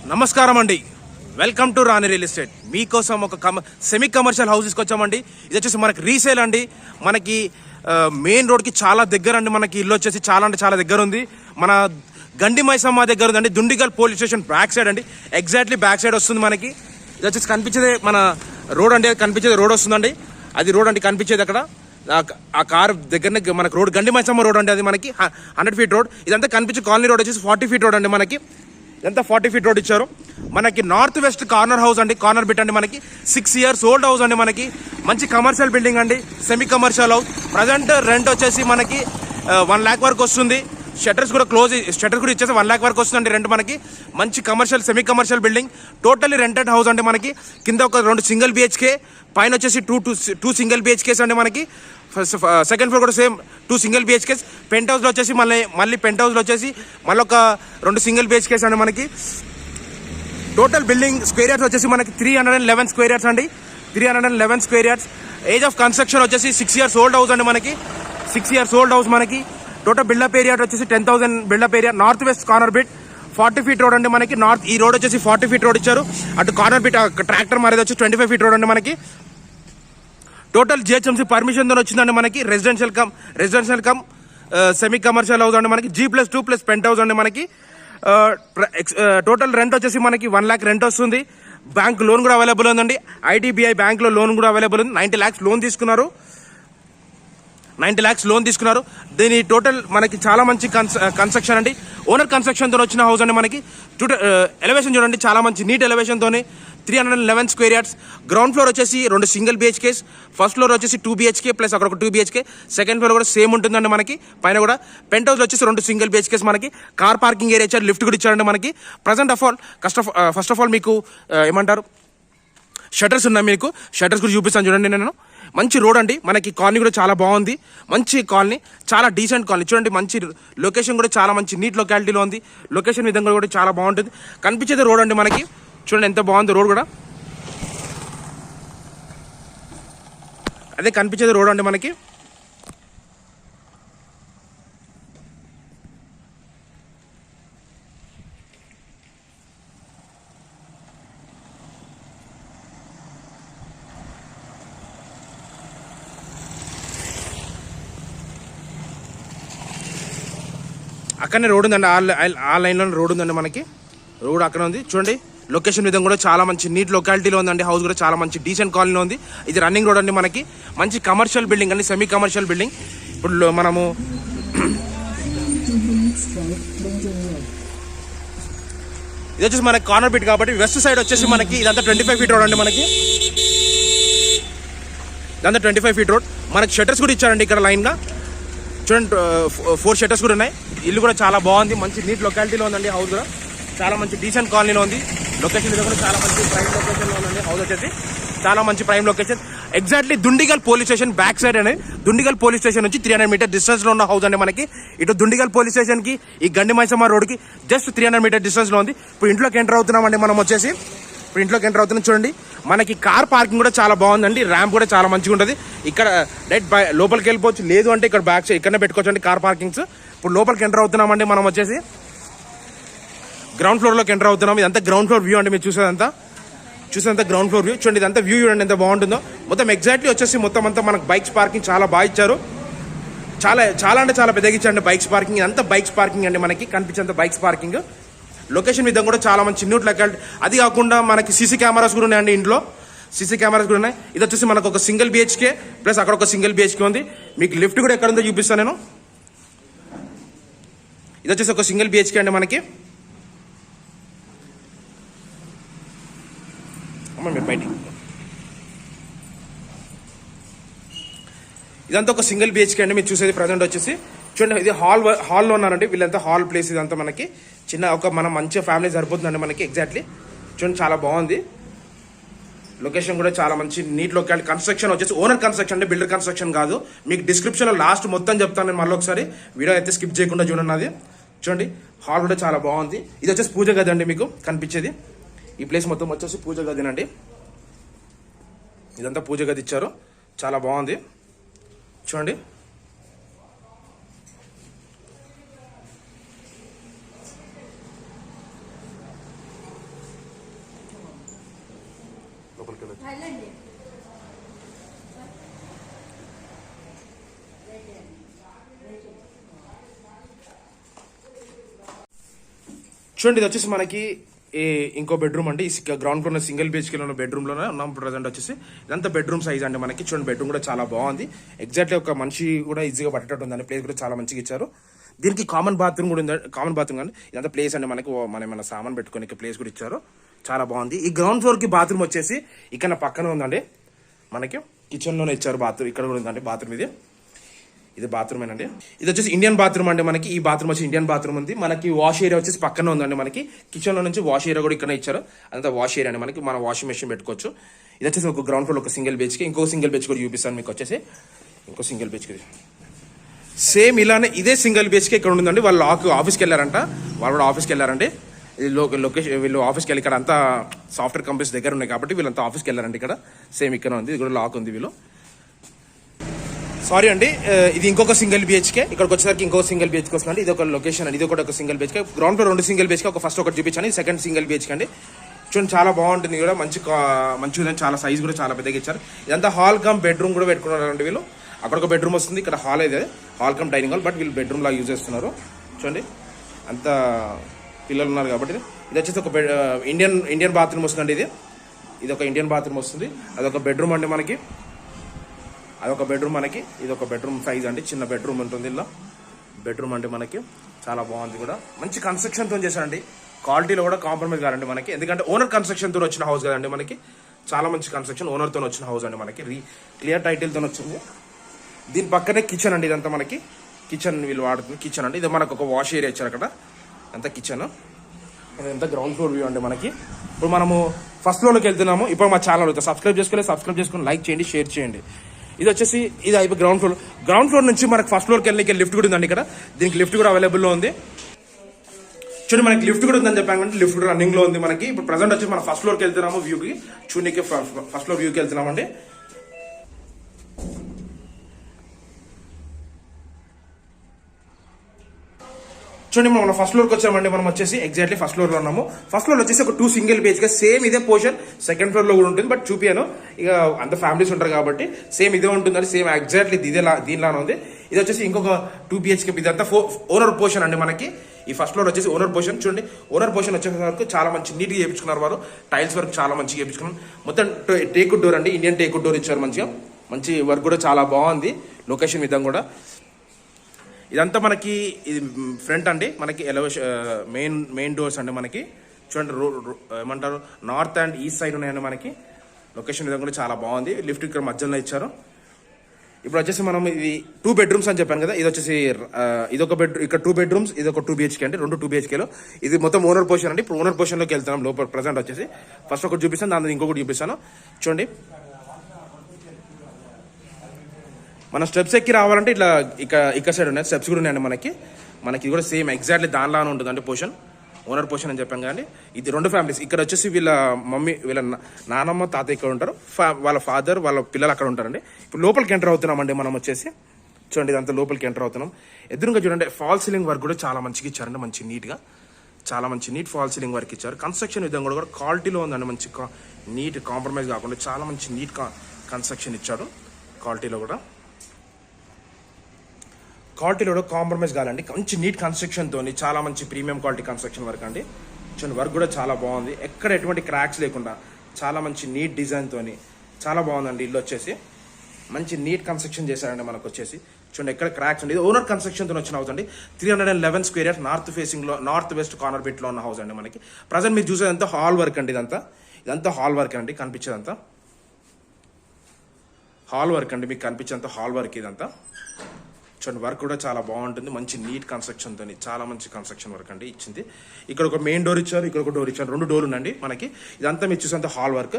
నమస్కారం అండి. Welcome to Rani real estate. మీకోసం ఒక సెమీ కమర్షియల్ హౌస్ తీసుకొచ్చామండి. ఇది వచ్చేసి మనకి రీసేల్ అండి. మనకి మెయిన్ రోడ్కి చాలా దగ్గర అండి. మనకి ఇల్లు వచ్చేసి చాలా అంటే చాలా దగ్గర ఉంది. మన గండి మైసమ్మ దగ్గర ఉందండి. Dundigal police station back side అండి. ఎగ్జాక్ట్లీ బ్యాక్ సైడ్ వస్తుంది మనకి. ఇది వచ్చేసి కనిపించేది మన రోడ్ అండి. కనిపించేది రోడ్ వస్తుందండి. అది రోడ్ అండి కనిపించేది అక్కడ. ఆ కార్ దగ్గరనే మనకి రోడ్ గండి మైసమ్మ రోడ్ అండి. అది మనకి 100 ఫీట్ రోడ్. ఇదంతా కనిపించే కాలనీ రోడ్ వచ్చేసి 40 ఫీట్ రోడ్ అండి. మనకి ఎంత 40 ఫీట్ రోడ్ ఇచ్చారు. మనకి నార్త్ వెస్ట్ కార్నర్ హౌస్ అండి. కార్నర్ బిట్ అండి. మనకి 6 years ఓల్డ్ హౌస్ అండి. మనకి మంచి కమర్షియల్ బిల్డింగ్ అండి. Semi commercial house. Present rent వచ్చేసి మనకి 1 lakh వరకు వస్తుంది. షట్టర్స్ కూడా ఇచ్చేసి 1 lakh వరకు వస్తుందండి రెంట్. మనకి మంచి commercial semi commercial building. Totally rented house అండి. మనకి కింద ఒక 2 సింగిల్ బిహెచ్కే, పైన వచ్చేసి 2 సింగిల్ బిహెచ్కేస్ అండి. మనకి సెకండ్ ఫ్లోర్ కూడా సేమ్ 2 సింగిల్ బిహెచ్కేస్. పెంట్ హౌస్లో వచ్చేసి మళ్ళీ పెంట్ హౌస్లో వచ్చేసి మళ్ళీ ఒక 2 సింగిల్ బిహెచ్కేస్ అండి. మనకి టోటల్ బిల్డింగ్ స్క్వేర్ యార్డ్స్ వచ్చేసి మనకి 311 స్క్వేర్ యార్డ్స్ అండి. 311 square yards. Age of construction వచ్చేసి 6 years ఓల్డ్ హౌస్ అండి. మనకి 6 years ఓల్డ్ హౌస్. మనకి టోటల్ బిల్డప్ ఏరియా వచ్చేసి 10,000 built up area. North west corner bit 40 feet road అండి. మనకి ఈ రోడ్ వచ్చేసి 40 ఫీట్ రోడ్ ఇచ్చారు. అటు కార్నర్ బిట్ ట్రాక్టర్ మారేది వచ్చి 25 ఫీట్ రోడ్ అండి. మనకి టోటల్ జిహెచ్ఎంసీ పర్మిషన్ తో వచ్చిందండి. మనకి residential come semi commercial house అండి. మనకి G+2+ పెంట్ హౌస్ అండి. మనకి టోటల్ రెంట్ వచ్చేసి మనకి 1 lakh రెంట్ వస్తుంది. బ్యాంక్ లోన్ కూడా అవైలబుల్ ఉందండి. IDBI బ్యాంక్ లో లోన్ కూడా అవైలబుల్ ఉంది. 90 lakhs లోన్ తీసుకున్నారు. 90 lakhs లోన్ తీసుకున్నారు. దీని టోటల్ మనకి చాలా మంచి కన్స్ట్రక్షన్ అండి. ఓనర్ కన్స్ట్రక్షన్ తో వచ్చిన హౌస్ అండి. మనకి ఎలివేషన్ చూడండి, చాలా మంచి నీట్ ఎలివేషన్ తోని 311 స్క్వేర్ యార్డ్స్. గ్రౌండ్ ఫ్లోర్ వచ్చేసి 2 సింగిల్ బిహెచ్కేస్. ఫస్ట్ ఫ్లోర్ వచ్చేసి 2 BHK ప్లస్ అక్కడ ఒక 2 BHK. సెకండ్ ఫ్లోర్ కూడా సేమ్ ఉంటుందండి. మనకి పైన కూడా పెంట్ హౌస్ వచ్చేసి 2 సింగిల్ బిహెచ్కేస్. మనకి కార్ పార్కింగ్ ఏరియా ఇచ్చారు, లిఫ్ట్ కూడా ఇచ్చారండి. మనకి ఫస్ట్ ఆఫ్ ఆల్ మీకు ఏమంటారు షటర్స్ ఉన్నాయి. మీకు షటర్స్ కూడా చూపిస్తాను చూడండి. నేను మంచి రోడ్ అండి. మనకి కాలనీ కూడా చాలా బాగుంది. మంచి కాలనీ, చాలా డీసెంట్ కాలనీ. చూడండి, మంచి లొకేషన్ కూడా చాలా మంచి నీట్ లొకాలిటీలో ఉంది. లొకేషన్ విధంగా కూడా చాలా బాగుంటుంది. కనిపించేది రోడ్ అండి. మనకి చూడండి ఎంత బాగుంది రోడ్ కూడా. అదే కనిపించేది రోడ్ అండి. మనకి అక్కడనే రోడ్ ఉందండి. ఆ లైన్లో రోడ్ ఉందండి. మనకి రోడ్ అక్కడ ఉంది. చూడండి లొకేషన్ విధంగా కూడా చాలా మంచి నీట్ లొకాలిటీలో ఉందండి. హౌస్ కూడా చాలా మంచి డీసెంట్ కాలనీలో ఉంది. ఇది రన్నింగ్ రోడ్ అండి. మనకి మంచి కమర్షియల్ బిల్డింగ్ అండి, సెమీ కమర్షియల్ బిల్డింగ్. ఇప్పుడు మనము ఇది వచ్చేసి మనకి కార్నర్ బిట్ కాబట్టి వెస్ట్ సైడ్ వచ్చేసి మనకి ఇదంతా 25 ఫీట్ రోడ్ అండి. మనకి ఇదంతా 25 ఫీట్ రోడ్. మనకి షట్టర్స్ కూడా ఇచ్చారండి ఇక్కడ లైన్గా. చూడండి 4 షట్టర్స్ కూడా ఉన్నాయి. ఇల్లు కూడా చాలా బాగుంది. మంచి నీట్ లొకాలిటీలో ఉందండి. హౌస్ కూడా చాలా మంచి డీసెంట్ కాలనీలో ఉంది. లొకేషన్ కూడా చాలా మంచి ప్రైమ్ లొకేషన్లో ఉందండి. హౌస్ వచ్చేసి చాలా మంచి prime location. Exactly Dundigal police station back side అనేది. దుండిగల్ పోలీస్ స్టేషన్ నుంచి 300 మీటర్ డిస్టెన్స్ లో ఉన్న హౌస్ అండి. మనకి ఇటు దుండిగల్ పోలీస్ స్టేషన్ కి ఈ గండి మైసమ్మ రోడ్ కి జస్ట్ 300 మీటర్ డిస్టెన్స్ లో ఉంది. ఇప్పుడు ఇంట్లోకి ఎంటర్ అవుతున్నామండి. మనం వచ్చేసి ఇప్పుడు ఇంట్లోకి ఎంటర్ అవుతున్నాం. చూడండి మనకి కార్ పార్కింగ్ కూడా చాలా బాగుందండి. ర్యాంప్ కూడా చాలా మంచిగా ఉంటుంది. ఇక్కడ డైరెక్ట్ లోపలికి వెళ్ళిపోవచ్చు, లేదు అంటే ఇక్కడ బ్యాక్ సైడ్ ఇక్కడనే పెట్టుకోవచ్చు అండి కార్ పార్కింగ్స్. ఇప్పుడు లోపలికి ఎంటర్ అవుతున్నామండి. మనం వచ్చేసి గ్రౌండ్ ఫ్లోర్ లోకి ఎంటర్ అవుతున్నాం. ఇదంతా గ్రౌండ్ ఫ్లోర్ వ్యూ అండి. మీరు చూసేదంతా గ్రౌండ్ ఫ్లోర్ వ్యూ. చూడండి ఇదంతా వ్యూ చూడండి ఎంత బాగుంటుందో. మొత్తం ఎగ్జాక్ట్లీ వచ్చేసి మొత్తం అంతా మనకు బైక్స్ పార్కింగ్ చాలా బాగా ఇచ్చారు. చాలా అంటే చాలా పెద్దగా ఇచ్చారండి బైక్స్ పార్కింగ్. ఇదంతా బైక్స్ పార్కింగ్ అండి. మనకి కనిపించేంత బైక్స్ పార్కింగ్. లొకేషన్ విధంగా కూడా చాలా మంచి న్యూట్ లొకాలిటీ. అది కాకుండా మనకి సీసీ కెమెరాస్ కూడా ఉన్నాయండి. ఇంట్లో సీసీ కెమెరాస్ కూడా ఉన్నాయి. ఇది వచ్చేసి మనకు ఒక సింగిల్ బిహెచ్కే ప్లస్ అక్కడ ఒక సింగిల్ బిహెచ్కే ఉంది. మీకు లిఫ్ట్ కూడా ఎక్కడ ఉందో చూపిస్తాను నేను. ఇది వచ్చేసి ఒక సింగిల్ బిహెచ్కే అండి. మనకి బయటికి ఇదంతా ఒక సింగిల్ బిహెచ్కే అండి. మీరు చూసేది ప్రజెంట్ వచ్చేసి చూడండి. ఇది హాల్లో ఉన్నారండి వీళ్ళంతా. హాల్ ప్లేస్ ఇదంతా మనకి చిన్న మనం మంచిగా ఫ్యామిలీ సరిపోతుందండి. మనకి ఎగ్జాక్ట్లీ చూడండి చాలా బాగుంది. లొకేషన్ కూడా చాలా మంచి నీట్ లొకాలిటీ. కన్స్ట్రక్షన్ వచ్చేసి ఓనర్ కన్స్ట్రక్షన్ అంటే బిల్డర్ కన్స్ట్రక్షన్ కాదు. మీకు డిస్క్రిప్షన్లో లాస్ట్ మొత్తం చెప్తాను నేను. మళ్ళీ ఒకసారి వీడియో అయితే స్కిప్ చేయకుండా చూడండి. అది చూడండి హాల్ కూడా చాలా బాగుంది. ఇది వచ్చేసి పూజ గది అండి. మీకు కనిపించేది ఈ ప్లేస్ మొత్తం వచ్చేసి పూజ గదినండి. ఇదంతా పూజ గది ఇచ్చారు. చాలా బాగుంది చూడండి. లోపలికి వెళ్ళచ్చు. చూడండి ఇది వచ్చేసి మనకి ఇంకో బెడ్రూమ్ అండి. ఈ గ్రౌండ్ ఫ్లోర్ సింగిల్ బిహెచ్కేలో ఉన్న బెడ్రూమ్లోనే ఉన్నాం ప్రజెంట్ వచ్చేసి. ఇదంతా బెడ్రూమ్ సైజ్ అండి మనకి. చూడండి బెడ్రూమ్ కూడా చాలా బాగుంది. ఎగ్జాక్ట్లీ ఒక మనిషి కూడా ఈజీగా పట్టేటట్టు ఉందండి. ప్లేస్ కూడా చాలా మంచిగా ఇచ్చారు. దీనికి కామన్ బాత్రూమ్ కూడా ఉంది. కామన్ బాత్రూమ్ కానీ ఇదంతా ప్లేస్ అండి మనకి. మన సామాన్ పెట్టుకోనికి ప్లేస్ కూడా ఇచ్చారు. చాలా బాగుంది. ఈ గ్రౌండ్ ఫ్లోర్ కి బాత్రూమ్ వచ్చేసి ఇక్కడ పక్కన ఉందండి మనకి. కిచెన్ లోనే ఇచ్చారు బాత్రూమ్. ఇక్కడ కూడా ఉందండి బాత్రూమ్. ఇది బాత్రూమ్ అండి. ఇది వచ్చేసి ఇండియన్ బాత్రూమ్ అండి మనకి. ఈ బాత్రూమ్ వచ్చి ఇండియన్ బాత్రూమ్ ఉంది మనకి. వాష్ ఏరియా వచ్చేసి పక్కన ఉందండి మనకి. కిచెన్ లో నుంచి వాష్ ఏరియా కూడా ఇక్కడ ఇచ్చారు. అదంతా వాష్ ఏరియా అండి మనకి. మన వాషింగ్ మెషిన్ పెట్టుకోవచ్చు. ఇది వచ్చేసి ఒక గ్రౌండ్ ఫ్లోర్ ఒక సింగిల్ బెచ్కి. ఇంకో సింగిల్ బెచ్ కూడా చూపిస్తాను మీకు. వచ్చేసి ఇంకో సింగిల్ బెచ్కి సేమ్ ఇలానే ఇదే సింగిల్ బెచ్కి ఇక్కడ ఉందండి. వాళ్ళు ఆఫీస్కి వెళ్ళారంట. వాళ్ళు కూడా ఆఫీస్కి వెళ్ళారండి. ఇది లొకేషన్. వీళ్ళు ఆఫీస్కి వెళ్ళి ఇక్కడ అంతా సాఫ్ట్వేర్ కంపెనీస్ దగ్గర ఉన్నాయి కాబట్టి వీళ్ళంతా ఆఫీస్కి వెళ్ళారండి. ఇక్కడ సేమ్ ఇక్కడ ఉంది. ఇది కూడా లాక్ ఉంది. వీళ్ళు సారీ అండి. ఇది ఇంకొక సింగిల్ బిహెచ్కే. ఇక్కడికి వచ్చేసరికి ఇంకొక సింగిల్ బిహెచ్కే వస్తుంది. ఇది ఒక లొకేషన్ అండి. ఇది కూడా ఒక single BHK. Ground floor 2 single BHK. ఒక ఫస్ట్ ఒకటి చూపించాను. ఇది సెకండ్ సింగిల్ బిహెచ్కే అండి. చూడండి చాలా బాగుంటుంది కూడా. మంచిగా చాలా సైజ్ కూడా చాలా పెద్దగా ఇచ్చారు. ఇదంతా హాల్ కమ్ బెడ్రూమ్ కూడా పెట్టుకున్నారండి వీళ్ళు. అక్కడ ఒక బెడ్రూమ్ వస్తుంది. ఇక్కడ హాల్ అయితే hall cum dining hall. But వీళ్ళు బెడ్రూమ్ లాగా యూజ్ చేస్తున్నారు. చూడండి అంత పిల్లలు ఉన్నారు కాబట్టి. ఇది వచ్చేసి ఒక ఇండియన్ బాత్రూమ్ వస్తుందండి. ఇది ఒక ఇండియన్ బాత్రూమ్ వస్తుంది. అదొక బెడ్రూమ్ అండి మనకి. అదొక బెడ్రూమ్ మనకి. ఇది ఒక బెడ్రూమ్ సైజ్ అండి. చిన్న బెడ్రూమ్ ఉంటుంది. ఇలా బెడ్రూమ్ అంటే మనకి చాలా బాగుంది కూడా. మంచి కన్స్ట్రక్షన్తో చేశారండి. క్వాలిటీలో కూడా కాంప్రమైజ్ కాదండి మనకి. ఎందుకంటే ఓనర్ కన్స్ట్రక్షన్తో వచ్చిన హౌస్ కదండి మనకి. చాలా మంచి కన్స్ట్రక్షన్ ఓనర్తో వచ్చిన హౌస్ అండి మనకి. క్లియర్ టైటిల్తో వచ్చింది. దీని పక్కనే కిచెన్ అండి. ఇదంతా మనకి కిచెన్ వీళ్ళు వాడుతుంది. కిచెన్ అండి. ఇది మనకు ఒక వాష్ ఏరియా ఇచ్చారు అక్కడ. అంతా కిచెన్. ఇదంతా గ్రౌండ్ ఫ్లోర్ వ్యూ అండి మనకి. ఇప్పుడు మనము ఫస్ట్ ఫ్లోర్లోకి వెళ్తున్నాము. ఇప్పుడు మా ఛానల్ సబ్స్క్రైబ్ చేసుకుని లైక్ చేయండి, షేర్ చేయండి. ఇది వచ్చేసి ఇది అయిపోయి గ్రౌండ్ ఫ్లోర్ నుంచి మనకి ఫస్ట్ ఫ్లోర్కి వెళ్ళి లిఫ్ట్ కూడా ఉందండి ఇక్కడ. దీనికి లిఫ్ట్ కూడా అవైలబుల్లో ఉంది. చూడండి మనకి లిఫ్ట్ కూడా ఉందని చెప్పాను అంటే లిఫ్ట్ కూడా రన్నింగ్ లో ఉంది మనకి. ఇప్పుడు ప్రజెంట్ వచ్చి మనం ఫస్ట్ ఫ్లోర్కి వెళ్తున్నాము. వ్యూకి చూడడానికి ఫస్ట్ ఫ్లోర్ వ్యూకి వెళ్తున్నామండి. చూడండి మనం ఫస్ట్ ఫ్లోర్కి వచ్చామండి. మనం వచ్చేసి ఎగ్జాక్ట్లీ ఫస్ట్ ఫ్లోర్ లో ఉన్నాము. ఫస్ట్ ఫ్లోర్ వచ్చేసి ఒక 2 సింగిల్ బిహెచ్కే. సేమ్ ఇదే పోర్షన్ సెకండ్ ఫ్లోర్ లో కూడా ఉంటుంది. బట్ చూపియాను ఇక అంత ఫ్యామిలీస్ ఉంటారు కాబట్టి సేమ్ ఇదే ఉంటుందని. సేమ్ ఎగ్జాక్ట్లీ దీనిలానే ఉంది. ఇది వచ్చేసి ఇంకొక 2 బిహెచ్కే. ఇదంతా ఓనర్ పోర్షన్ అండి మనకి. ఈ ఫస్ట్ ఫ్లోర్ వచ్చేసి ఓనర్ పోర్షన్. చూడండి ఓనర్ పోర్షన్ వచ్చే వరకు చాలా మంచి నీట్ గా చేయించుకున్నారు వారు. టైల్స్ వర్క్ చాలా మంచిగా చేయించుకున్నారు. మొత్తం టేకుడ్ డోర్ అండి. ఇండియన్ టేకుడ్ డోర్ ఇచ్చారు. మంచి వర్క్ కూడా చాలా బాగుంది. లొకేషన్ విధంగా కూడా. ఇదంతా మనకి ఇది ఫ్రంట్ అండి మనకి. మెయిన్ డోర్స్ అండి మనకి. చూడండి ఏమంటారు నార్త్ అండ్ ఈస్ట్ సైడ్ ఉన్నాయండి మనకి. లొకేషన్ విధంగా కూడా చాలా బాగుంది. లిఫ్ట్ ఇక్కడ మధ్యలో ఇచ్చారు. ఇప్పుడు వచ్చేసి మనం ఇది 2 బెడ్రూమ్స్ అని చెప్పాను కదా. ఇది వచ్చేసి ఇదొక ఇక్కడ 2 బెడ్రూమ్స్. ఇది ఒక 2 బిహెచ్కే అండి. 2 2 ఇది మొత్తం ఓనర్ పోర్షన్ అండి. ఇప్పుడు ఓనర్ పోర్షన్ లోకి వెళ్తున్నాం. లోపల ప్రజెంట్ వచ్చేసి ఫస్ట్ ఒకటి చూపిస్తాను, దాని ఇంకొకటి చూపిస్తాను. చూడండి మన స్టెప్స్ ఎక్కి రావాలంటే ఇట్లా ఇక్కడ సైడ్ ఉన్నాయి స్టెప్స్ కూడా ఉన్నాయండి మనకి. ఇది కూడా సేమ్ ఎగ్జాక్ట్లీ దానిలానే ఉంటుంది అంటే పోర్షన్. ఓనర్ పోర్షన్ అని చెప్పాం కానీ ఇది 2 ఫ్యామిలీస్. ఇక్కడ వచ్చేసి వీళ్ళ నానమ్మ తాతయ్య ఇక్కడ ఉంటారు. వాళ్ళ ఫాదర్ వాళ్ళ పిల్లలు అక్కడ ఉంటారండి. ఇప్పుడు లోపలికి ఎంటర్ అవుతున్నామండి మనం వచ్చేసి. చూడండి ఇదంతా లోపలికి ఎంటర్ అవుతున్నాం. ఎదురుగా చూడండి ఫాల్ సీలింగ్ వర్క్ కూడా చాలా మంచిగా ఇచ్చారండి. మంచి నీట్గా చాలా మంచి నీట్ ఫాల్ సీలింగ్ వర్క్ ఇచ్చారు. కన్స్ట్రక్షన్ విధంగా కూడా క్వాలిటీలో ఉందండి. మంచి నీట్ కాంప్రమైజ్ కాకుండా చాలా మంచి నీట్ కన్స్ట్రక్షన్ ఇచ్చాడు. క్వాలిటీలో కూడా కాంప్రమైజ్ కాదండి. మంచి నీట్ కన్స్ట్రక్షన్తో చాలా మంచి ప్రీమియం క్వాలిటీ కన్స్ట్రక్షన్ వర్క్ అండి. చూడండి వర్క్ కూడా చాలా బాగుంది. ఎక్కడ ఎటువంటి క్రాక్స్ లేకుండా చాలా మంచి నీట్ డిజైన్తో చాలా బాగుందండి. ఇల్లు వచ్చేసి మంచి నీట్ కన్స్ట్రక్షన్ చేశారండి మనకు వచ్చేసి. చూడండి ఎక్కడ క్రాక్స్ ఉంది. ఇది ఓనర్ కన్స్ట్రక్షన్తో వచ్చిన హౌస్ అండి. 311 square yards north west corner బిట్లో ఉన్న హౌస్ అండి మనకి. ప్రజెంట్ మీరు చూసేదంతా హాల్ వర్క్ అండి. ఇదంతా హాల్ వర్క్ అండి. కనిపించేదంతా హాల్ వర్క్ అండి. మీకు కనిపించేంత హాల్ వర్క్ ఇదంతా. చూడండి వర్క్ కూడా చాలా బాగుంటుంది. మంచి నీట్ కన్స్ట్రక్షన్తో చాలా మంచి కన్స్ట్రక్షన్ వర్క్ అండి ఇచ్చింది. ఇక్కడ ఒక మెయిన్ డోర్ ఇచ్చారు, ఇక్కడ ఒక డోర్ ఇచ్చారు. 2 డోర్లు ఉందండి మనకి. ఇదంతా మీరు చూసేంత హాల్ వర్క్.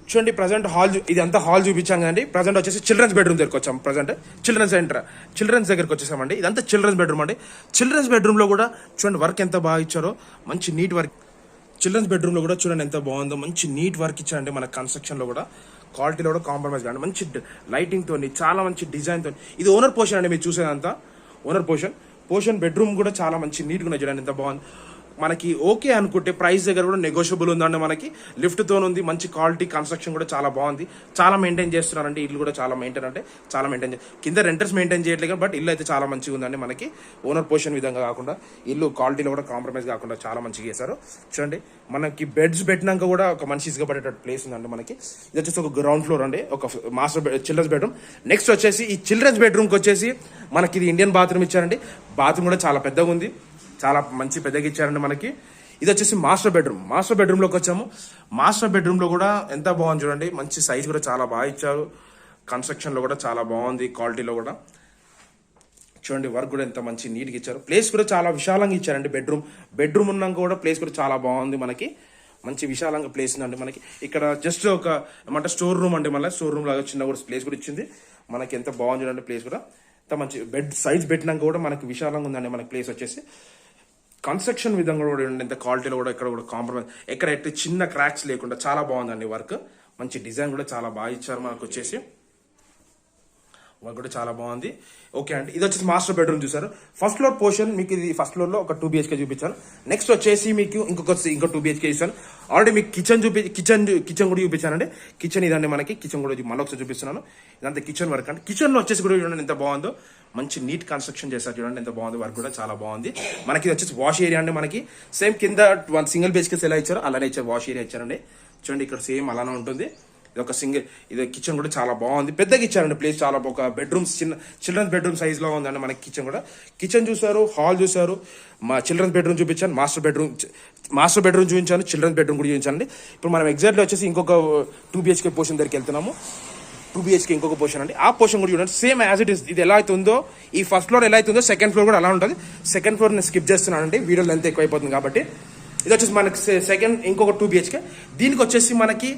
చూడండి ప్రజెంట్ ఇదంతా హాల్ చూపించాం కదండి. ప్రజెంట్ వచ్చేసి చిల్డ్రన్స్ బెడ్రూమ్ దగ్గరకు వచ్చాం. ప్రజెంట్ చిల్డ్రన్స్ దగ్గరకు వచ్చేసామండి. ఇదంతా చిల్డ్రన్స్ బెడ్రూమ్ అండి. చిల్డ్రన్స్ బెడ్రూమ్ లో కూడా చూడండి వర్క్ ఎంత బాగా ఇచ్చారో. మంచి నీట్ వర్క్. చిల్డ్రన్స్ బెడ్రూమ్ లో కూడా చూడండి ఎంత బాగుందో. మంచి నీట్ వర్క్ ఇచ్చారండి మన కన్స్ట్రక్షన్ లో కూడా. క్వాలిటీలో కూడా కాంప్రమైజ్ కాండి. మంచి లైటింగ్ తోని చాలా మంచి డిజైన్ తో. ఇది ఓనర్ పోర్షన్ అండి. మీరు చూసేదంతా ఓనర్ పోర్షన్ బెడ్రూమ్ కూడా చాలా మంచి నీట్ గా చూడండి ఎంత బాగుంది. మనకి ఓకే అనుకుంటే ప్రైస్ దగ్గర కూడా నెగోషియబుల్ ఉందండి. మనకి లిఫ్ట్తో ఉంది, మంచి క్వాలిటీ, కన్స్ట్రక్షన్ కూడా చాలా బాగుంది, చాలా మెయింటైన్ చేస్తున్నారండి. ఇల్లు కూడా చాలా మెయింటైన్ కింద రెంటర్స్ మెయింటైన్ చేయట్లేదు, బట్ ఇల్లు అయితే చాలా మంచిగా ఉందండి. మనకి ఓనర్ పొజిషన్ విధంగా కాకుండా ఇల్లు క్వాలిటీలో కూడా కాంప్రమైజ్ కాకుండా చాలా మంచిగా చేశారు. చూడండి, మనకి బెడ్స్ పెట్టినాక కూడా ఒక మనిషి ఇసుగబడేటట్టు ప్లేస్ ఉందండి. మనకి ఇది వచ్చేసి ఒక గ్రౌండ్ ఫ్లోర్ అండి, ఒక చిల్డ్రన్స్ బెడ్రూమ్. నెక్స్ట్ వచ్చేసి ఈ చిల్డ్రన్స్ బెడ్రూమ్కి వచ్చేసి మనకి ఇది ఇండియన్ బాత్రూమ్ ఇచ్చారండి. బాత్రూమ్ కూడా చాలా పెద్దగా ఉంది, చాలా మంచి పెద్దగా ఇచ్చారండి. మనకి ఇది వచ్చేసి మాస్టర్ బెడ్రూమ్లోకి వచ్చాము. మాస్టర్ బెడ్రూమ్లో కూడా ఎంత బాగుంది చూడండి, మంచి సైజ్ కూడా చాలా బాగా ఇచ్చారు. కన్స్ట్రక్షన్లో కూడా చాలా బాగుంది, క్వాలిటీలో కూడా చూడండి. వర్క్ కూడా ఎంత మంచి నీట్గా ఇచ్చారు. ప్లేస్ కూడా చాలా విశాలంగా ఇచ్చారండి. బెడ్రూమ్ ఉన్నాక కూడా ప్లేస్ కూడా చాలా బాగుంది. మనకి మంచి విశాలంగా ప్లేస్ ఉందండి. మనకి ఇక్కడ జస్ట్ ఒక ఏమంటే స్టోర్ రూమ్ అండి, మళ్ళీ స్టోర్ రూమ్ లాగా చిన్న కూడా ప్లేస్ కూడా ఇచ్చింది. మనకి ఎంత బాగుంది చూడండి, ప్లేస్ కూడా ఎంత మంచి బెడ్ సైజ్ పెట్టినాక కూడా మనకి విశాలంగా ఉందండి. మనకి ప్లేస్ వచ్చేసి కన్స్ట్రక్షన్ విధంగా కూడా ఎంత క్వాలిటీలో కూడా ఎక్కడ కూడా కాంప్రమైజ్, ఎక్కడ చిన్న క్రాక్స్ లేకుండా చాలా బాగుందండి వర్క్. మంచి డిజైన్ కూడా చాలా బాగా ఇచ్చారు. మనకు వచ్చేసి వర్క్ కూడా చాలా బాగుంది. ఓకే అండి, ఇది వచ్చేసి మాస్టర్ బెడ్రూమ్ చూసారు. ఫస్ట్ ఫ్లోర్ పోర్షన్ మీకు ఇది ఫస్ట్ ఫ్లోర్ లో ఒక 2 BHK చూపించాను. నెక్స్ట్ వచ్చేసి మీకు ఇంకో 2 BHK ఇస్తాను. ఆల్రెడీ మీకు కిచెన్ కూడా చూపించానండి. కిచెన్ ఇదండి, మనకి కిచెన్ కూడా మళ్ళొకసారి చూపిస్తున్నాను. ఇదంతా కిచెన్ వర్క్ అండి. కిచెన్ లో వచ్చేసి కూడా చూడండి ఎంత బాగుందో, మంచి నీట్ కన్స్ట్రక్షన్ చేశారు. చూడండి ఎంత బాగుంది, వర్క్ కూడా చాలా బాగుంది. మనకి ఇది వచ్చేసి వాష్ ఏరియా అండి. మనకి సేమ్ కింద 1 సింగిల్ BHK ఎలా ఇచ్చారో అలానే ఇచ్చారు, వాష్ ఏరియా ఇచ్చారండి. చూడండి ఇక్కడ సేమ్ అలానే ఉంటుంది. ఇది ఒక ఇది కిచెన్ కూడా చాలా బాగుంది, పెద్దగా ఇచ్చారండి ప్లేస్. చాలా ఒక బెడ్రూమ్స్ చిల్డ్రన్స్ బెడ్రూమ్ సైజ్ లో ఉందండి మనకి. కిచెన్ చూసారు, హాల్ చూసారు, మా చిల్డ్రన్స్ బెడ్రూమ్ చూపించాను, మాస్టర్ బెడ్రూమ్ చూపించాను, చిల్డ్రన్స్ బెడ్రూమ్ కూడా చూపించండి. ఇప్పుడు మనం ఎగ్జాక్ట్లీ వచ్చేసి ఇంకొక 2 BHK పోర్షన్ దగ్గరికి వెళ్తున్నాము. 2 BHK ఇంకొక పోర్షన్ అండి. ఆ పోర్షన్ కూడా చూడండి సేమ్ యాజ్ ఇట్ ఇస్. ఇది ఎలా అయితే ఉందో, ఈ ఫస్ట్ ఫ్లోర్ ఎలా అయితే ఉందో సెకండ్ ఫ్లోర్ కూడా అలా ఉంటుంది. సెకండ్ ఫ్లోర్ నేను స్కిప్ చేస్తున్నానండి, వీడియో లెంత్ ఎక్కువ అయిపోతుంది కాబట్టి. ఇది వచ్చేసి మనకి సెకండ్ ఇంకొక 2 BHK. దీనికి వచ్చేసి మనకి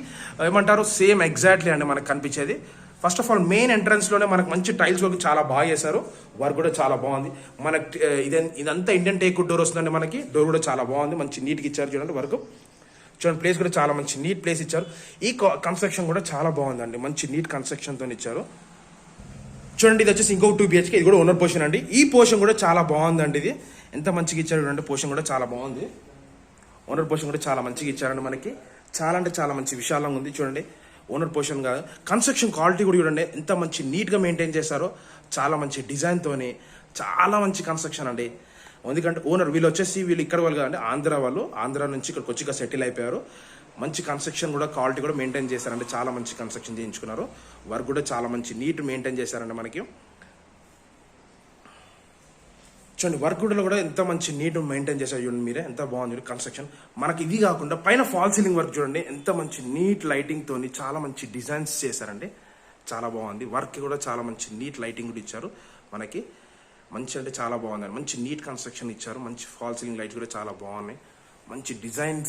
ఏమంటారు సేమ్ ఎగ్జాక్ట్లీ అండి మనకు కనిపించేది. First of all main entrance లోనే మనకు మంచి టైల్స్ వర్క్ చాలా బాగా చేశారు. వర్క్ కూడా చాలా బాగుంది. మనకి ఇదంతా ఇండియన్ టేక్ డోర్ వస్తుందండి. మనకి డోర్ కూడా చాలా బాగుంది, మంచి నీట్గా ఇచ్చారు. చూడండి వర్క్ చూడండి, ప్లేస్ కూడా చాలా మంచి నీట్ ప్లేస్ ఇచ్చారు. ఈ కన్స్ట్రక్షన్ కూడా చాలా బాగుందండి, మంచి నీట్ కన్స్ట్రక్షన్తో ఇచ్చారు. చూడండి, ఇది వచ్చేసి ఇంకొక 2 BHK, ఇది కూడా ఓనర్ పోర్షన్ అండి. ఈ పోర్షన్ కూడా చాలా బాగుందండి. ఇది ఎంత మంచిగా ఇచ్చారు చూడండి, పోర్షన్ కూడా చాలా బాగుంది. ఓనర్ పోర్షన్ కూడా చాలా మంచిగా ఇచ్చారండి. మనకి చాలా అంటే చాలా మంచి విశాలంగా ఉంది. చూడండి ఓనర్ పోర్షన్ కాదు, కన్స్ట్రక్షన్ క్వాలిటీ కూడా చూడండి ఎంత మంచి నీట్గా మెయింటైన్ చేశారో. చాలా మంచి డిజైన్తోని చాలా మంచి కన్స్ట్రక్షన్ అండి. ఎందుకంటే ఓనర్ వీళ్ళు ఇక్కడ వాళ్ళు కాదండి, ఆంధ్ర నుంచి ఇక్కడికి వచ్చి సెటిల్ అయిపోయారు. మంచి కన్స్ట్రక్షన్ కూడా క్వాలిటీ కూడా మెయింటైన్ చేశారండి. చాలా మంచి కన్స్ట్రక్షన్ చేయించుకున్నారు. వర్క్ కూడా చాలా మంచి నీట్ మెయింటైన్ చేశారండి. మనకి చూడండి వర్క్ కూడా ఎంత మంచి నీట్ మెయింటైన్ చేశారు. చూడండి మీరే ఎంత బాగుంది కన్స్ట్రక్షన్. మనకి ఇది కాకుండా పైన ఫాల్ సీలింగ్ వర్క్ చూడండి ఎంత మంచి నీట్ లైటింగ్ తోని చాలా మంచి డిజైన్స్ చేశారండి. చాలా బాగుంది. వర్క్ కూడా చాలా మంచి నీట్ లైటింగ్ కూడా ఇచ్చారు. మనకి మంచి అంటే చాలా బాగుంది, మంచి నీట్ కన్స్ట్రక్షన్ ఇచ్చారు. మంచి ఫాల్ సీలింగ్ లైట్స్ కూడా చాలా బాగున్నాయి. మంచి డిజైన్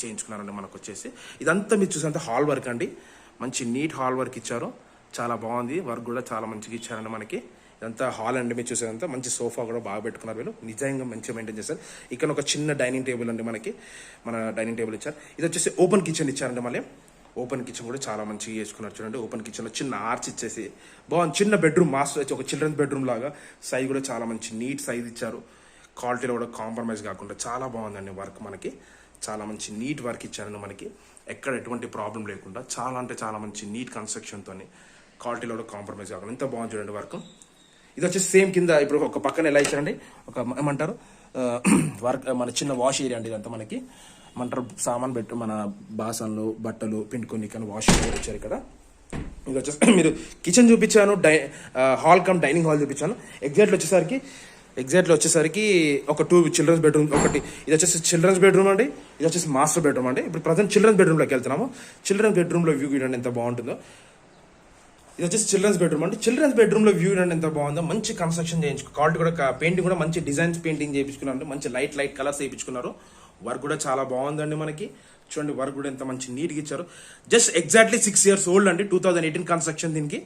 చేయించుకున్నారండి. మనకు వచ్చేసి ఇదంతా మీరు చూసేంత హాల్ వర్క్ అండి. మంచి నీట్ హాల్ వర్క్ ఇచ్చారు, చాలా బాగుంది. వర్క్ కూడా చాలా మంచిగా ఇచ్చారండి. మనకి ఇదంతా హాల్ అండి. మీరు చూసేదంతా మంచి సోఫా కూడా బాగా పెట్టుకున్నారు వీళ్ళు, నిజంగా మంచిగా మెయింటైన్ చేస్తారు. ఇక్కడ ఒక చిన్న డైనింగ్ టేబుల్ అండి, మనకి మన డైనింగ్ టేబుల్ ఇచ్చారు. ఇది వచ్చేసి ఓపెన్ కిచెన్ ఇచ్చారండి. మళ్ళీ ఓపెన్ కిచెన్ కూడా చాలా మంచిగా చేసుకున్నారు. చూడండి ఓపెన్ కిచెన్లో చిన్న ఆర్చ్ ఇచ్చేసి బాగుంది. చిన్న బెడ్రూమ్ మాస్టర్ వచ్చి ఒక చిల్డ్రన్స్ బెడ్రూమ్ లాగా సైజ్ కూడా చాలా మంచి నీట్ సైజ్ ఇచ్చారు. క్వాలిటీలో కూడా కాంప్రమైజ్ కాకుండా చాలా బాగుందండి వర్క్. మనకి చాలా మంచి నీట్ వర్క్ ఇచ్చారండి. మనకి ఎక్కడ ఎటువంటి ప్రాబ్లం లేకుండా చాలా అంటే చాలా మంచి నీట్ కన్స్ట్రక్షన్తో క్వాలిటీలో కూడా కాంప్రమైజ్ కాకుండా ఎంత బాగుంది చూడండి వర్క్. ఇది వచ్చేసి సేమ్ కింద ఇప్పుడు ఒక పక్కన ఎలా ఇచ్చారండి, ఒక ఏమంటారు వర్క్ మన చిన్న వాష్ ఏరియా అండి. ఇదంతా మనకి ఏమంటారు సామాన్ పెట్టు, మన బాసన్లు బట్టలు పిండుకొని కానీ వాష్ ఏరియా వచ్చారు ఇక్కడ. ఇది వచ్చేసి మీరు కిచెన్ చూపించాను, హాల్ కమ్ డైనింగ్ హాల్ చూపించాను. ఎగ్జాక్ట్లీ వచ్చేసరికి ఒక 2 చిల్డ్రన్స్ బెడ్రూమ్ ఒకటి. ఇది వచ్చేసి చిల్డ్రన్స్ బెడ్రూమ్ అండి, ఇది వచ్చేసి మాస్టర్ బెడ్రూమ్ అండి. ఇప్పుడు ప్రజెంట్ చిల్డ్రన్స్ బెడ్రూమ్లోకి వెళ్తున్నాము. చిల్డ్రన్స్ బెడ్రూమ్లో వ్యూ చూడండి ఎంత బాగుంటుందో. ఇది వచ్చేసి చిల్డ్రన్స్ బెడ్రూమ్ అండి. చిల్డ్రన్స్ బెడ్రూమ్లో వ్యూ అంటే ఎంత బాగుందో. మంచి కన్స్ట్రక్షన్ చేయించుకో, క్వాలిటీ కూడా పెయింటింగ్ కూడా మంచి డిజైన్స్ పెయింటింగ్ చేయించుకున్నారు. మంచి లైట్ కలర్స్ వేయించుకున్నారు. వర్క్ కూడా చాలా బాగుందండి. మనకి చూడండి వర్క్ కూడా ఎంత మంచి నీట్గా ఇచ్చారు. జస్ట్ ఎగ్జాక్ట్లీ 6 years ఓల్డ్ అండి. 2018 కన్స్ట్రక్షన్. దీనికి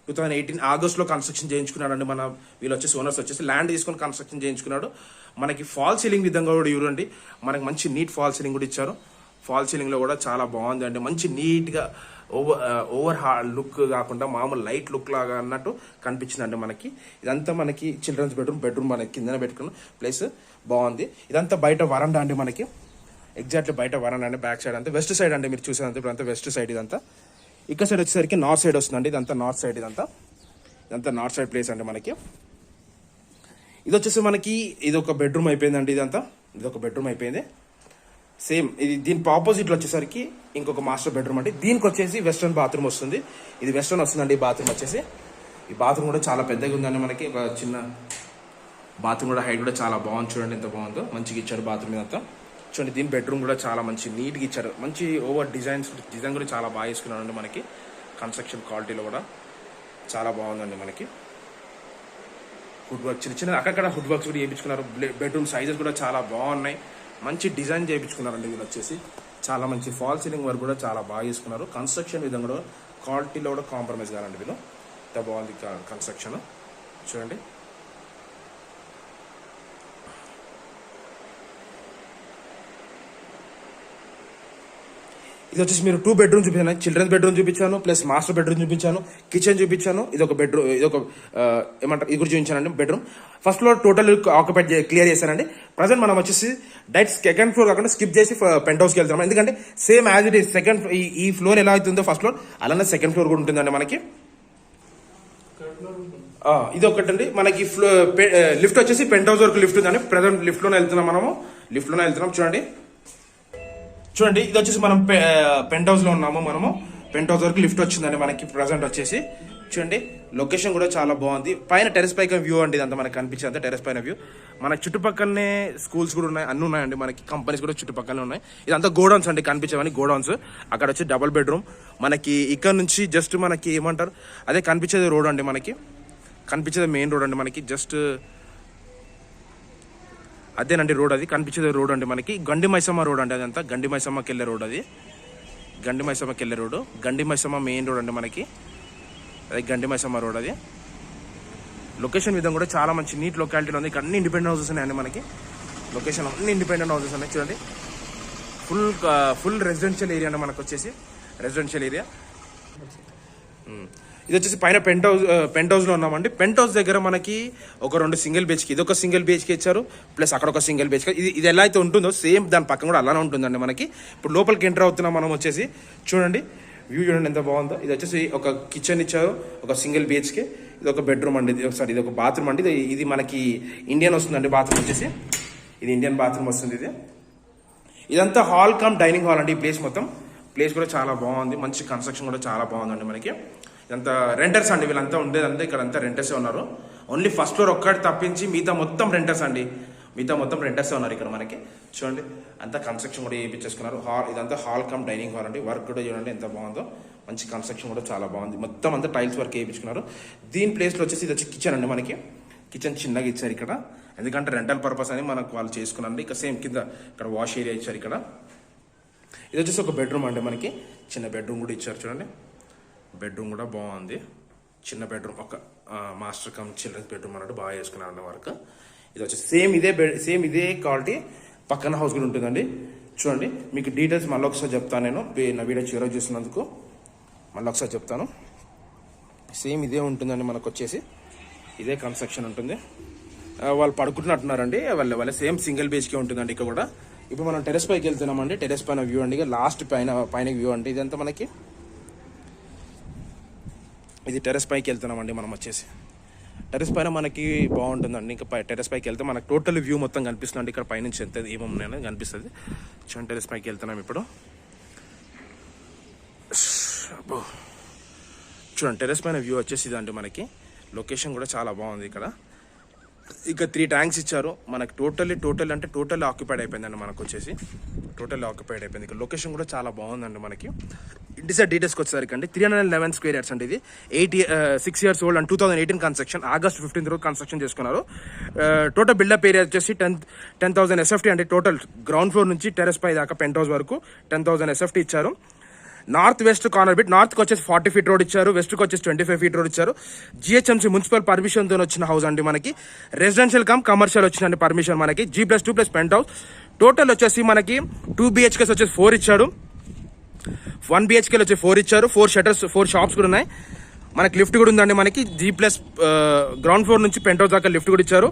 2018 ఆగస్ట్లో కన్స్ట్రక్షన్ చేయించుకున్నాడండి. మన వీళ్ళు వచ్చేసి ఓనర్స్ వచ్చేసి ల్యాండ్ తీసుకొని కన్స్ట్రక్షన్ చేయించుకున్నాడు. మనకి ఫాల్ సీలింగ్ విధంగా కూడా చూడండి, మనకి మంచి నీట్ ఫాల్ సీలింగ్ కూడా ఇచ్చారు. ఫాల్ సీలింగ్ లో కూడా చాలా బాగుంది అండి. మంచి నీట్ గా ఓవర్ లుక్ కాకుండా మామూలు లైట్ లుక్ లాగా అన్నట్టు కనిపించిందండి మనకి. ఇదంతా మనకి చిల్డ్రన్స్ బెడ్రూమ్ మనకి కిందనే పెట్టుకున్న ప్లేస్ బాగుంది. ఇదంతా బయట వరండా అండి మనకి, ఎగ్జాక్ట్లీ బయట వరండా అండి. బ్యాక్ సైడ్ అంతా వెస్ట్ సైడ్ అండి, మీరు చూసేదంతా ఇప్పుడు అంతా వెస్ట్ సైడ్. ఇదంతా ఇక్కడ సైడ్ వచ్చేసరికి నార్త్ సైడ్ వస్తుందండి. ఇదంతా నార్త్ సైడ్, ఇదంతా నార్త్ సైడ్ ప్లేస్ అండి మనకి. ఇది వచ్చేసి మనకి ఇది ఒక బెడ్రూమ్ అయిపోయిందండి. ఇది ఒక బెడ్రూమ్ అయిపోయింది. సేమ్ ఇది దీనికి ఆపోజిట్లో వచ్చేసరికి ఇంకొక మాస్టర్ బెడ్రూమ్ అండి. దీనికి వచ్చేసి వెస్ట్రన్ బాత్రూమ్ వస్తుంది. ఇది వెస్ట్రన్ వస్తుందండి. ఈ బాత్రూమ్ వచ్చేసి, ఈ బాత్రూమ్ కూడా చాలా పెద్దగా ఉందండి మనకి. ఒక చిన్న బాత్రూమ్ కూడా, హైట్ కూడా చాలా బాగుంది. చూడండి ఎంత బాగుందో, మంచిగా ఇచ్చాడు బాత్రూమ్ ఇదంతా. చూడండి దీని బెడ్రూమ్ కూడా చాలా మంచి నీట్గా ఇచ్చారు. మంచి ఓవర్ డిజైన్ కూడా చాలా బాగా వేసుకున్నాడండి మనకి. కన్స్ట్రక్షన్ క్వాలిటీలో కూడా చాలా బాగుందండి మనకి. హుడ్ వర్క్ చిన్న అక్కడక్కడ హుడ్ వర్క్స్ కూడా చేయించుకున్నారు. బెడ్రూమ్ సైజెస్ కూడా చాలా బాగున్నాయి. మంచి డిజైన్ చేయించుకున్నారండి. వీళ్ళు వచ్చేసి చాలా మంచి ఫాల్ సీలింగ్ వర్క్ కూడా చాలా బాగా చేసుకున్నారు. కన్స్ట్రక్షన్ విధంగా కూడా క్వాలిటీలో కూడా కాంప్రమైజ్ కాదండి వీళ్ళు. ఎంత బాగుంది కన్స్ట్రక్షన్ చూడండి. ఇది వచ్చేసి మీరు 2 బెడ్రూమ్ చూపించాను. చిల్డ్రన్స్ బెడ్రూమ్ చూపించాను, ప్లస్ మాస్టర్ బెడ్రూమ్ చూపించాను, కిచెన్ చూపించాను. ఇది ఒక బెడ్రూమ్, ఇది ఒక ఏమంటారు ఇది కూడా చూపించానండి bedroom. First floor total occupied clear చేశానండి. ప్రజెంట్ మనం వచ్చేసి డైరెక్ట్ సెకండ్ ఫ్లోర్ కాకుండా స్కిప్ చేసి పెంట్ హౌస్కి వెళ్తాం. ఎందుకంటే same as it is second ఈ ఫ్లోర్ ఎలా అవుతుందో ఫస్ట్ ఫ్లోర్, అలానే సెకండ్ ఫ్లోర్ కూడా ఉంటుందండి మనకి. ఇది ఒకటండి మనకి. లిఫ్ట్ వచ్చేసి పెంట్ హౌస్ వరకు లిఫ్ట్ ఉందండి. ప్రజెంట్ లిఫ్ట్లోనే వెళ్తున్నాం. చూడండి ఇది వచ్చేసి మనం పెంట్ హౌస్ లో ఉన్నాము. మనము పెంట్ హౌస్ వరకు లిఫ్ట్ వచ్చిందండి మనకి. ప్రజెంట్ వచ్చేసి చూడండి లొకేషన్ కూడా చాలా బాగుంది. పైన టెరెస్ పైన వ్యూ అండి. ఇదంతా మనకి కనిపించేంత టెరెస్ పైన వ్యూ. మనకి చుట్టుపక్కలనే స్కూల్స్ కూడా ఉన్నాయి, అన్ని ఉన్నాయండి మనకి. కంపెనీస్ కూడా చుట్టుపక్కలనే ఉన్నాయి. ఇదంతా గోడౌన్స్ అండి, కనిపించేవని గోడౌన్స్. అక్కడ వచ్చి డబుల్ బెడ్రూమ్ మనకి. ఇక్కడ నుంచి జస్ట్ మనకి ఏమంటారు అదే కనిపించేది రోడ్ అండి మనకి. కనిపించేది మెయిన్ రోడ్ అండి మనకి. జస్ట్ అదేనండి రోడ్, అది కనిపించేది రోడ్ అండి మనకి. గండి మైసమ్మ రోడ్ అండి. అదంతా గండి మైసమ్మకి వెళ్ళే రోడ్. అది గండి మైసమ్మకి వెళ్ళే రోడ్. గండి మైసమ్మ మెయిన్ రోడ్ అండి మనకి. అదే గండి మైసమ్మ రోడ్. అది లొకేషన్ విధంగా కూడా చాలా మంచి నీట్ లొకాలిటీలో ఉంది. ఇక్కడ అన్ని ఇండిపెండెంట్ హౌసెస్ ఉన్నాయండి మనకి. లొకేషన్ అన్ని ఇండిపెండెంట్ హౌసెస్ ఉన్నాయి. చూడండి ఫుల్ రెసిడెన్షియల్ ఏరియా అండి మనకు వచ్చేసి. Residential area. ఇది వచ్చేసి పైన పెంట్ హౌస్ లో ఉన్నామండి. పెంట్ హౌస్ దగ్గర మనకి ఒక 2 సింగిల్ బెడ్కి, ఇది ఒక సింగిల్ బెడ్కి ఇచ్చారు, ప్లస్ అక్కడ ఒక సింగిల్ బెడ్కి. ఇది ఎలా అయితే ఉంటుందో సేమ్ దాని పక్కన కూడా అలానే ఉంటుందండి మనకి. ఇప్పుడు లోపలికి ఎంటర్ అవుతున్నాం మనం వచ్చేసి. చూడండి వ్యూ చూడండి ఎంత బాగుందో. ఇది వచ్చేసి ఒక కిచెన్ ఇచ్చారు, ఒక సింగిల్ బెడ్కి. ఇది ఒక బెడ్రూమ్ అండి. ఇది ఒక బాత్రూమ్ అండి. ఇది మనకి ఇండియన్ వస్తుందండి బాత్రూమ్ వచ్చేసి. ఇది ఇండియన్ బాత్రూమ్ వస్తుంది. ఇదంతా హాల్ కమ్ డైనింగ్ హాల్ అండి. ఈ ప్లేస్ కూడా చాలా బాగుంది. మంచి కన్స్ట్రక్షన్ కూడా చాలా బాగుందండి మనకి. ఇదంతా రెంటర్స్ అండి. వీళ్ళంతా ఉండేదంతా ఇక్కడ అంతా రెంటర్సే ఉన్నారు. ఓన్లీ ఫస్ట్ ఫ్లోర్ ఒక్కటి తప్పించి మిగతా మొత్తం రెంటర్స్ అండి. ఉన్నారు ఇక్కడ మనకి. చూడండి అంతా కన్స్ట్రక్షన్ కూడా చేయించేసుకున్నారు. ఇదంతా హాల్ కమ్ డైనింగ్ హాల్ అండి. వర్క్ కూడా చూడండి ఎంత బాగుందో. మంచి కన్స్ట్రక్షన్ కూడా చాలా బాగుంది. మొత్తం అంతా టైల్స్ వర్క్ వేయించుకున్నారు. దీని ప్లేస్లో వచ్చేసి ఇది వచ్చి కిచెన్ అండి మనకి. కిచెన్ చిన్నగా ఇచ్చారు ఇక్కడ, ఎందుకంటే రెంటల్ పర్పస్ అని మనకు వాళ్ళు చేసుకున్నారండి. ఇక సేమ్ కింద ఇక్కడ వాష్ ఏరియా ఇచ్చారు ఇక్కడ. ఇది వచ్చేసి ఒక బెడ్రూమ్ అండి మనకి. చిన్న బెడ్రూమ్ కూడా ఇచ్చారు చూడండి. బెడ్రూమ్ కూడా బాగుంది. చిన్న బెడ్రూమ్, ఒక మాస్టర్ కమ్ చిల్డ్రన్స్ బెడ్రూమ్ అన్నట్టు బాగా చేసుకున్నారు వర్క్. ఇది వచ్చేసి సేమ్ ఇదే క్వాలిటీ పక్కన హౌస్ కూడా ఉంటుందండి. చూడండి మీకు డీటెయిల్స్ మళ్ళీ ఒకసారి చెప్తాను. నేను నా వీడియో చివరి చూసినందుకు మళ్ళీ ఒకసారి చెప్తాను. సేమ్ ఇదే ఉంటుందండి మనకు వచ్చేసి. ఇదే కన్స్ట్రక్షన్ ఉంటుంది. వాళ్ళు పడుకుంటున్నట్టున్నారండి. వాళ్ళ సేమ్ సింగిల్ బేస్కే ఉంటుందండి ఇక్కడ కూడా. ఇప్పుడు మనం టెరెస్ పైకి వెళ్తున్నామండి. టెరెస్ పైన వ్యూ అండి. లాస్ట్ పైన వ్యూ అండి ఇదంతా మనకి. ఇది టెరెస్ పైకి వెళ్తున్నామండి మనం వచ్చేసి. టెరెస్ పైన మనకి బాగుంటుందండి. ఇంకా టెరెస్ పైకి వెళ్తే మనకు టోటల్ వ్యూ మొత్తం కనిపిస్తుంది. ఇక్కడ పైనుంచి ఎంత ఏమన్నా కనిపిస్తుంది. చూడండి టెరెస్ పైకి వెళ్తున్నాం ఇప్పుడు. చూడండి టెరెస్ పైన వ్యూ వచ్చేసి ఇదండి మనకి. లొకేషన్ కూడా చాలా బాగుంది ఇక్కడ. ఇక 3 ట్యాంక్స్ ఇచ్చారు మనకి. టోటల్ ఆక్యుపైడ్ అయిపోయిందండి మనకు వచ్చేసి. టోటల్ ఆక్యుపైడ్ అయిపోయింది. ఇక్కడ లొకేషన్ కూడా చాలా బాగుందండి మనకి. డిసైడ్ డీటెయిల్స్కి వచ్చేసరికి అండి 311 స్క్వేర్ యార్డ్స్ అండి. ఇది 6 years old and 2018 construction. August 15th రోజు కన్స్ట్రక్షన్ చేసుకున్నారు. టోటల్ బిల్డప్ ఏరియా వచ్చేసి 10,000 SFT అంటే టోటల్ గ్రౌండ్ ఫ్లోర్ నుంచి టెరెస్ పై దాకా పెంట్ హౌస్ వరకు 10,000 SFT ఇచ్చారు. North west corner bit. నార్త్కి వచ్చేసి 40 feet రోడ్ ఇచ్చారు. వెస్ట్కి వచ్చేసి 25 feet రోడ్ ఇచ్చారు. GHMC మున్సిపల్ పర్మిషన్తో వచ్చిన హౌస్ అండి మనకి. రెసిడెన్షియల్ కమ్ కమర్షియల్ వచ్చిన పర్మిషన్ మనకి. G+2+ pent house. టోటల్ వచ్చేసి మనకి 2 BHKs వచ్చేసి 4 ఇచ్చాడు. 1 BHK వచ్చి 4 ఇచ్చారు, 4 షాప్స్ కూడా ఉన్నాయి. మనకి లిఫ్ట్ కూడా ఉందండి. మనకి G+ గ్రౌండ్ ఫ్లోర్ నుంచి పెంట్ హౌస్ దాకా లిఫ్ట్ కూడా ఇచ్చారు.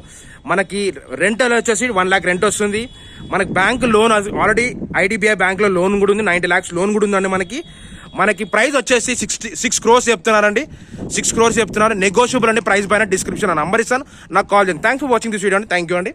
మనకి రెంట్ వచ్చేసి 1 lakh రెంట్ వస్తుంది. మనకి bank loan already IDBI bank లో లోన్ కూడా ఉంది, 90 lakhs లోన్ కూడా ఉందండి. మనకి ప్రైస్ వచ్చేసి 6 crores చెప్తున్నారండి. 6 crores చెప్తున్నారు. నెగోషియబుల్ అండి ప్రైస్ పైన. డిస్క్రిప్షన్ నంబర్ ఇస్తాను, నాకు కాల్ చేయండి. Thanks for watching this video అండి. థ్యాంక్ యూ అండి.